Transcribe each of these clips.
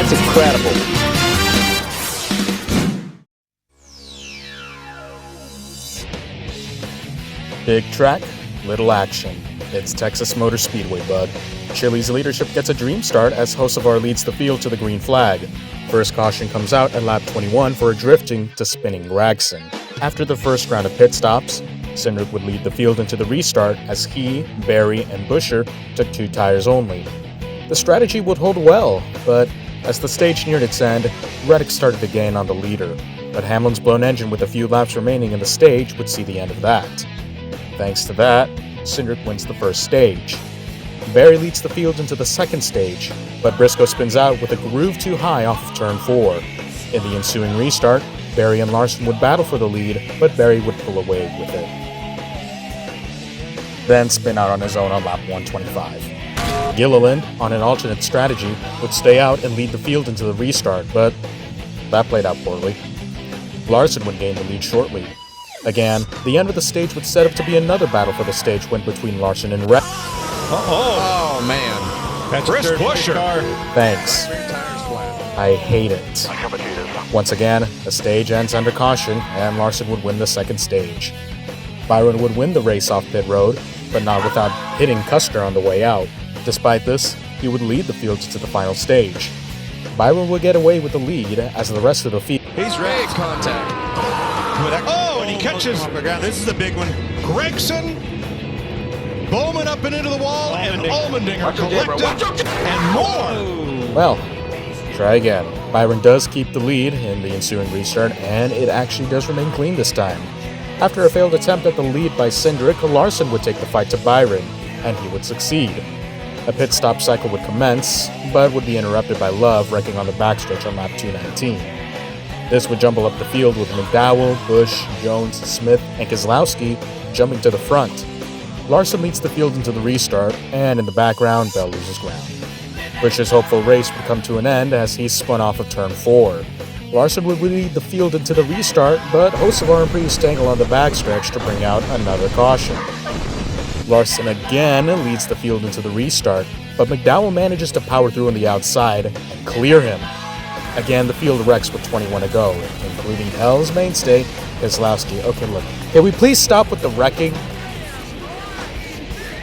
That's incredible. Big track, little action. It's Texas Motor Speedway, bud. Chili's leadership gets a dream start as Hocevar leads the field to the green flag. First caution comes out at lap 21 for a drifting to spinning Gregson. After the first round of pit stops, Cindric would lead the field into the restart as he, Berry, and Buescher took 2 tires only. The strategy would hold well, but as the stage neared its end, Reddick started to gain on the leader. But Hamlin's blown engine with a few laps remaining in the stage would see the end of that. Thanks to that, Cindric wins the first stage. Berry leads the field into the second stage, but Briscoe spins out with a groove too high off of turn 4. In the ensuing restart, Berry and Larson would battle for the lead, but Berry would pull away with it. Then spin out on his own on lap 125. Gilliland, on an alternate strategy, would stay out and lead the field into the restart, but that played out poorly. Larson would gain the lead shortly. Again, the end of the stage would set up to be another battle for the stage win between Larson and Reddick. Oh man. That's Chris Buescher. Thanks. I hate it. Once again, the stage ends under caution, and Larson would win the second stage. Byron would win the race off pit road, but not without hitting Custer on the way out. Despite this, he would lead the field to the final stage. Byron would get away with the lead as the rest of the field. He's ready. Contact. Oh, and he catches. This is the big one. Gregson, Bowman up and into the wall, and Allmendinger collected, and more. Well, try again. Byron does keep the lead in the ensuing restart, and it actually does remain clean this time. After a failed attempt at the lead by Cindric, Larson would take the fight to Byron, and he would succeed. A pit stop cycle would commence, but would be interrupted by Love wrecking on the backstretch on lap 219. This would jumble up the field with McDowell, Busch, Jones, Smith, and Keselowski jumping to the front. Larson leads the field into the restart, and in the background, Bell loses ground. Busch's hopeful race would come to an end as he spun off of turn 4. Larson would lead the field into the restart, but Hocevar and Priest tangle on the backstretch to bring out another caution. Larson again leads the field into the restart, but McDowell manages to power through on the outside and clear him. Again, the field wrecks with 21 to go, including Hell's mainstay, Keselowski. Okay, look, can we please stop with the wrecking?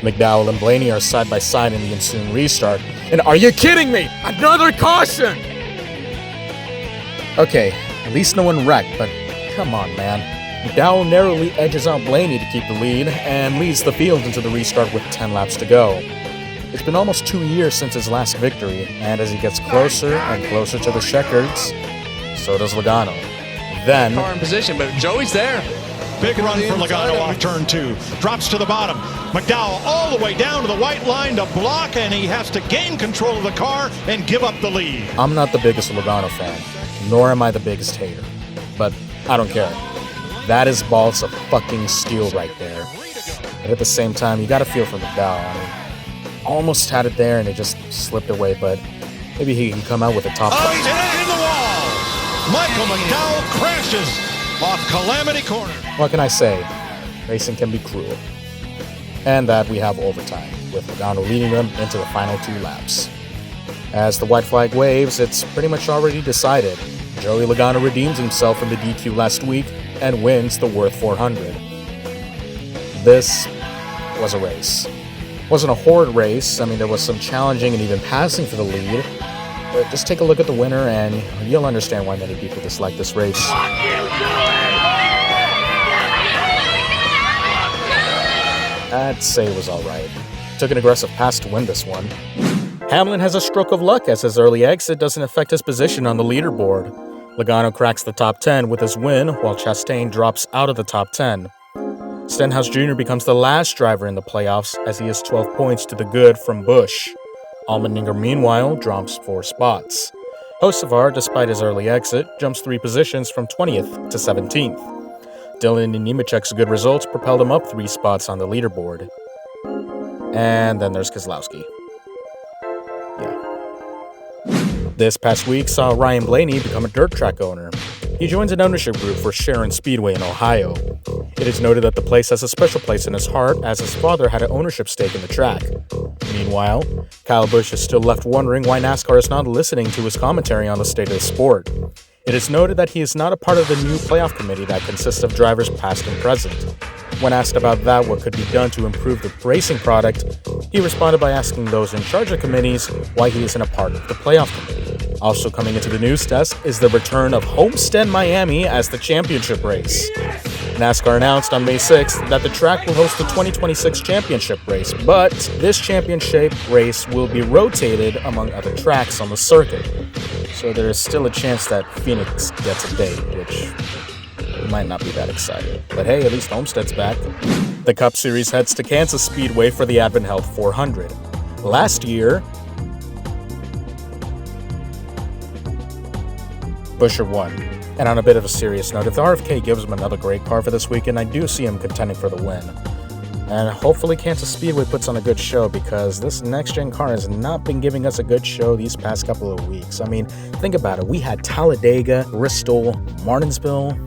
McDowell and Blaney are side by side in the ensuing restart, and are you kidding me? Another caution! Okay, at least no one wrecked, but come on, man. McDowell narrowly edges out Blaney to keep the lead and leads the field into the restart with 10 laps to go. It's been almost 2 years since his last victory, and as he gets closer and closer to the checkers, so does Logano. Then, car in position, but Joey's there. Big run for Logano off turn 2. Drops to the bottom. McDowell all the way down to the white line to block, and he has to gain control of the car and give up the lead. I'm not the biggest Logano fan, nor am I the biggest hater, but I don't care. That is balls of fucking steel right there. But at the same time, you gotta feel for McDowell. I mean, almost had it there and it just slipped away, but maybe he can come out with a top. Oh, he's in the wall! Michael McDowell crashes off Calamity Corner. What can I say? Racing can be cruel. And that we have overtime, with Logano leading them into the final 2 laps. As the white flag waves, it's pretty much already decided. Joey Logano redeems himself in the DQ last week and wins the Worth 400. This was a race. It wasn't a horrid race. I mean, there was some challenging and even passing for the lead. But just take a look at the winner and you'll understand why many people dislike this race. I'd say it was alright. Took an aggressive pass to win this one. Hamlin has a stroke of luck as his early exit doesn't affect his position on the leaderboard. Logano cracks the top 10 with his win, while Chastain drops out of the top 10. Stenhouse Jr. becomes the last driver in the playoffs as he has 12 points to the good from Busch. Allmendinger, meanwhile, drops 4 spots. Hocevar, despite his early exit, jumps 3 positions from 20th to 17th. Dylan and Nemechek's good results propelled him up 3 spots on the leaderboard. And then there's Keselowski. This past week saw Ryan Blaney become a dirt track owner. He joins an ownership group for Sharon Speedway in Ohio. It is noted that the place has a special place in his heart, as his father had an ownership stake in the track. Meanwhile, Kyle Busch is still left wondering why NASCAR is not listening to his commentary on the state of the sport. It is noted that he is not a part of the new playoff committee that consists of drivers past and present. When asked about that, what could be done to improve the racing product, he responded by asking those in charge of committees why he isn't a part of the playoff committee. Also coming into the news desk is the return of Homestead Miami as the championship race. NASCAR announced on May 6th that the track will host the 2026 championship race, but this championship race will be rotated among other tracks on the circuit. So there is still a chance that Phoenix gets a date, which might not be that exciting. But hey, at least Homestead's back. The Cup Series heads to Kansas Speedway for the Advent Health 400. Last year, Buescher won. And on a bit of a serious note, if the RFK gives him another great car for this weekend, I do see him contending for the win. And hopefully Kansas Speedway puts on a good show, because this next-gen car has not been giving us a good show these past couple of weeks. I mean, think about it. We had Talladega, Bristol, Martinsville,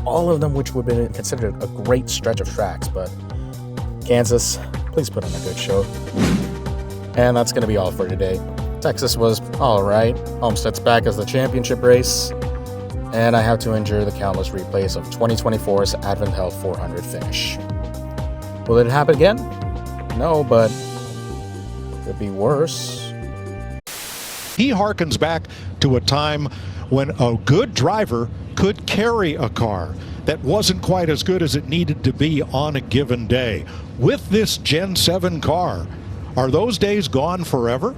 all of them which would have been considered a great stretch of tracks, but Kansas, please put on a good show. And that's going to be all for today. Texas was alright, Homestead's back as the championship race, and I have to endure the countless replays of 2024's Advent Health 400 finish. Will it happen again? No, but it could be worse. He harkens back to a time when a good driver could carry a car that wasn't quite as good as it needed to be on a given day. With this Gen 7 car, are those days gone forever?